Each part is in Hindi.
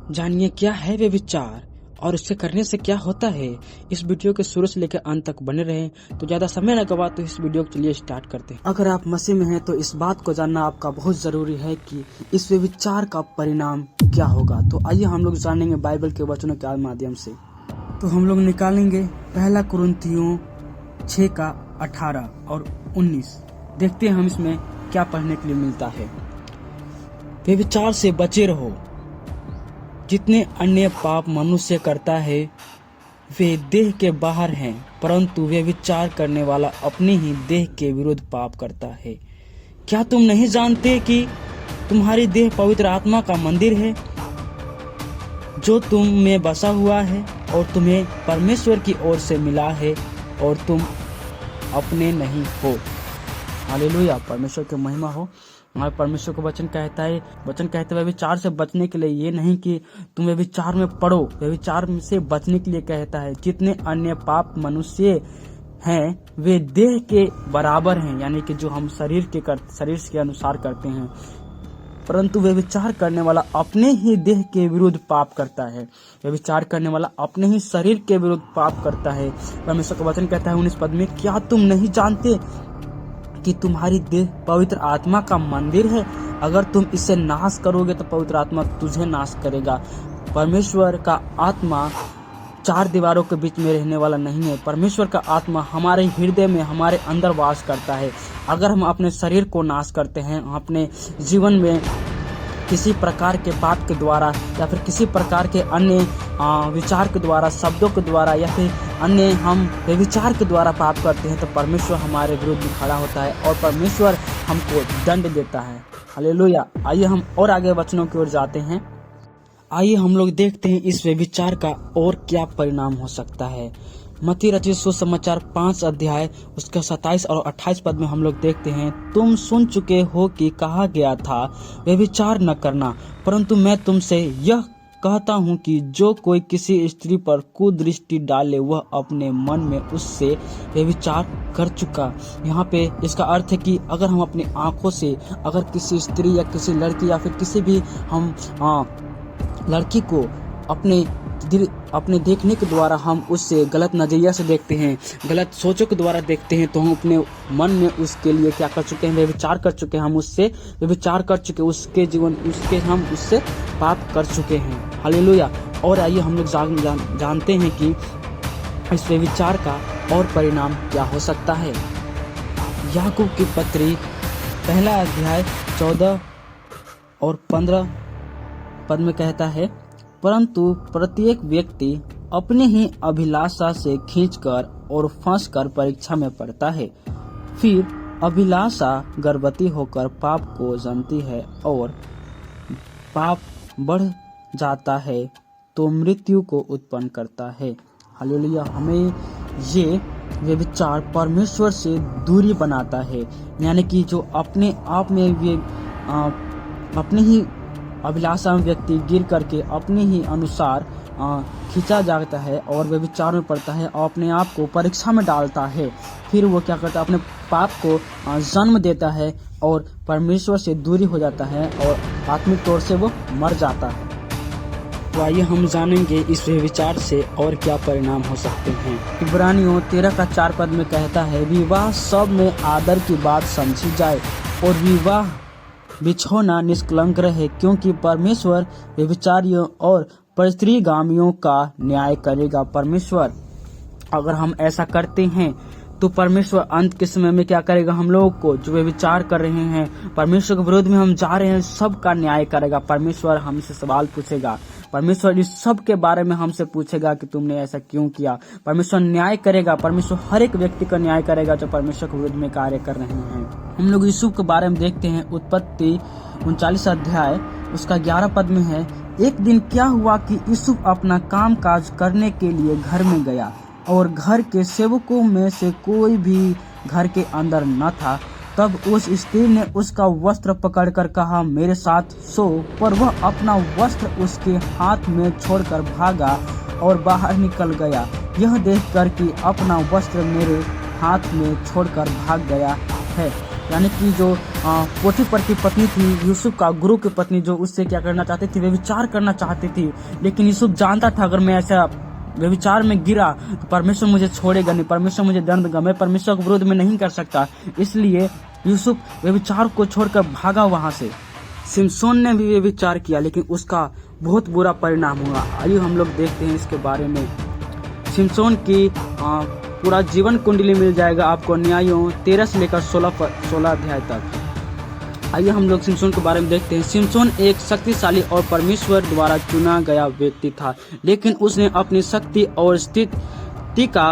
जानिए क्या है वे विचार और उससे करने से क्या होता है। इस वीडियो के शुरू से लेकर अंत तक बने रहें। तो ज्यादा समय न गवा तो इस वीडियो को चलिए स्टार्ट करते हैं। अगर आप मसीह में हैं तो इस बात को जानना आपका बहुत जरूरी है कि इस विचार का परिणाम क्या होगा। तो आइए हम लोग जानेंगे बाइबल के वचनों के माध्यम से। तो हम लोग निकालेंगे पहला कुरिन्थियों 6:18 और 19। देखते हैं हम इसमें क्या पढ़ने के लिए मिलता है। वे विचार से बचे रहो। जितने अन्य पाप मनुष्य करता है वे देह के बाहर हैं, परंतु वे विचार करने वाला अपने ही देह के विरुद्ध पाप करता है। क्या तुम नहीं जानते कि तुम्हारी देह पवित्र आत्मा का मंदिर है जो तुम में बसा हुआ है और तुम्हें परमेश्वर की ओर से मिला है और तुम अपने नहीं हो। हालेलुया, परमेश्वर की महिमा हो। हमारे परमेश्वर को वचन कहता है विचार से बचने के लिए, ये नहीं कि तुम वे विचार में पड़ो, वे विचार से बचने के लिए कहता है। जितने अन्य पाप मनुष्य हैं वे देह के बराबर हैं, यानी कि जो हम शरीर के अनुसार करते हैं, परंतु वे विचार करने वाला अपने ही देह के विरुद्ध पाप करता है। वे विचार करने वाला अपने ही शरीर के विरुद्ध पाप करता है। परमेश्वर का वचन कहता है 19 पद में, क्या तुम नहीं जानते कि तुम्हारी देह पवित्र आत्मा का मंदिर है? अगर तुम इसे नाश करोगे तो पवित्र आत्मा तुझे नाश करेगा। परमेश्वर का आत्मा चार दीवारों के बीच में रहने वाला नहीं है। परमेश्वर का आत्मा हमारे हृदय में, हमारे अंदर वास करता है। अगर हम अपने शरीर को नाश करते हैं, अपने जीवन में किसी प्रकार के पाप के द्वारा या फिर किसी प्रकार के अन्य विचार के द्वारा, शब्दों के द्वारा या फिर अन्य हम विचार के द्वारा पाप करते हैं, तो परमेश्वर हमारे विरुद्ध खड़ा होता है और परमेश्वर हमको दंड देता है। हालेलुया। आइए हम और आगे वचनों की ओर जाते हैं। आइए हम लोग देखते हैं इस विचार का और क्या परिणाम हो सकता है। मत्ती रचित सुसमाचार 5 अध्याय उसका 27 और 28 पद में हम लोग देखते हैं, तुम सुन चुके हो कि कहा गया था वे विचार न करना, परंतु मैं तुमसे यह कहता हूँ कि जो कोई किसी स्त्री पर कुदृष्टि डाले वह अपने मन में उससे वे विचार कर चुका। यहाँ पे इसका अर्थ है कि अगर हम अपनी आंखों से अगर किसी स्त्री या किसी लड़की या फिर किसी भी हम लड़की को अपने देखने के द्वारा हम उससे गलत नजरिया से देखते हैं, गलत सोचों के द्वारा देखते हैं, तो हम अपने मन में उसके लिए क्या कर चुके हैं, वे विचार कर चुके हैं। हम उससे विचार कर चुके, उसके जीवन हम उससे पाप कर चुके हैं। हालेलुया। और आइए हम लोग जानते हैं कि इस विचार का और परिणाम क्या हो सकता है। याकूब की पत्री पहला अध्याय 14 और 15 पद में कहता है, परंतु प्रत्येक व्यक्ति अपने ही अभिलाषा से खींचकर और फंसकर परीक्षा में पड़ता है। फिर अभिलाषा गर्भवती होकर पाप को जन्मती है और पाप बढ़ जाता है तो मृत्यु को उत्पन्न करता है। हालेलुया। हमें ये विचार परमेश्वर से दूरी बनाता है, यानी कि जो अपने आप में अपने ही अभिलाषा में व्यक्ति गिर करके अपने ही अनुसार खींचा जाता है और वे विचार में पड़ता है और अपने आप को परीक्षा में डालता है। फिर वो क्या करता है, अपने पाप को जन्म देता है और परमेश्वर से दूरी हो जाता है और आत्मिक तौर से वो मर जाता है। तो आइए हम जानेंगे इस विचार से और क्या परिणाम हो सकते हैं। इब्रानियों 13:4 पद में कहता है, विवाह सब में आदर की बात समझी जाए और विवाह बिछोना निष्कलंक रहे, क्योंकि परमेश्वर व्यभिचारियों और परस्त्रीगामियों का न्याय करेगा। परमेश्वर अगर हम ऐसा करते हैं तो परमेश्वर अंत के समय में क्या करेगा, हम लोगों को जो वे विचार कर रहे हैं, परमेश्वर के विरोध में हम जा रहे हैं, सबका न्याय करेगा। परमेश्वर हमसे सवाल पूछेगा, परमेश्वर इस सब के बारे में हमसे पूछेगा कि तुमने ऐसा क्यों किया। परमेश्वर न्याय करेगा, परमेश्वर हर एक व्यक्ति का न्याय करेगा जो परमेश्वर के विरोध में कार्य कर रहे हैं। हम लोग यूसुफ के बारे में देखते हैं। उत्पत्ति 39 अध्याय उसका 11 पद में है, एक दिन क्या हुआ कि यूसुफ अपना काम काज करने के लिए घर में गया और घर के सेवकों में से कोई भी घर के अंदर न था। तब उस स्त्री ने उसका वस्त्र पकड़कर कहा, मेरे साथ सो, पर वह अपना वस्त्र उसके हाथ में छोड़कर भागा और बाहर निकल गया, यह देखकर कि अपना वस्त्र मेरे हाथ में छोड़कर भाग गया है। यानी कि जो पोतीफर की पत्नी थी, यूसुफ का गुरु की पत्नी, जो उससे क्या करना चाहती थी, व्यभिचार करना चाहती थी। लेकिन यूसुफ जानता था अगर मैं ऐसा व्यभिचार में गिरा तो परमेश्वर मुझे छोड़ेगा नहीं, परमेश्वर मुझे दंड देगा, मैं परमेश्वर के विरोध में नहीं कर सकता। इसलिए यूसुफ व्यभिचार को छोड़कर भागा वहां से। सिमसोन ने भी व्यभिचार किया, लेकिन उसका बहुत बुरा परिणाम हुआ। आइए हम लोग देखते हैं इसके बारे में। सिमसोन की पूरा जीवन कुंडली मिल जाएगा आपको न्यायों 13 से लेकर 16 अध्याय तक। आइए हम लोग सिमसोन के बारे में देखते हैं। सिमसोन एक शक्तिशाली और परमेश्वर द्वारा चुना गया व्यक्ति था, लेकिन उसने अपनी शक्ति और स्थिति का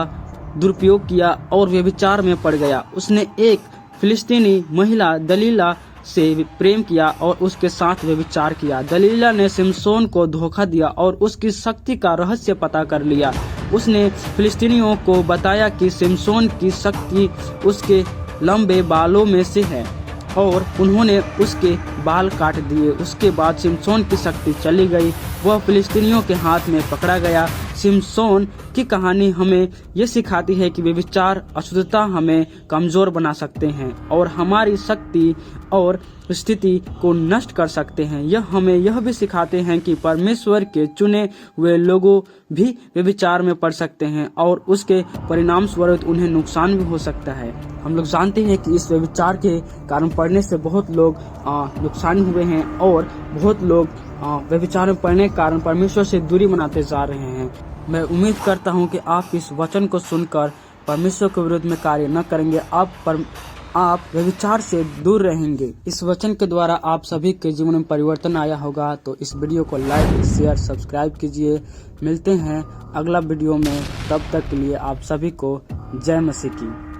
दुरुपयोग किया और व्यभिचार में पड़ गया। उसने एक फिलिस्तीनी महिला दलीला से प्रेम किया और उसके साथ व्यभिचार किया। दलीला ने सिमसोन को धोखा दिया और उसकी शक्ति का रहस्य पता कर लिया। उसने फिलिस्तीनियों को बताया कि सिमसोन की शक्ति उसके लंबे बालों में से है और उन्होंने उसके बाल काट दिए। उसके बाद सिमसोन की शक्ति चली गई, वह फिलिस्तीनियों के हाथ में पकड़ा गया। सिमसोन की कहानी हमें यह सिखाती है कि व्यभिचार अशुद्धता हमें कमजोर बना सकते हैं और हमारी शक्ति और स्थिति को नष्ट कर सकते हैं। यह हमें यह भी सिखाते हैं कि परमेश्वर के चुने हुए लोगों भी व्यभिचार में पड़ सकते हैं और उसके परिणाम स्वरूप उन्हें नुकसान भी हो सकता है। हम लोग जानते हैं कि इस व्यभिचार के कारण पड़ने से बहुत लोग नुकसान हुए हैं और बहुत लोग व्यभिचार में पड़ने के कारण परमेश्वर से दूरी बनाते जा रहे हैं। मैं उम्मीद करता हूं कि आप इस वचन को सुनकर परमेश्वर के विरुद्ध में कार्य न करेंगे, आप व्यभिचार से दूर रहेंगे। इस वचन के द्वारा आप सभी के जीवन में परिवर्तन आया होगा। तो इस वीडियो को लाइक, शेयर, सब्सक्राइब कीजिए। मिलते हैं अगला वीडियो में, तब तक के लिए आप सभी को जय मसीह की।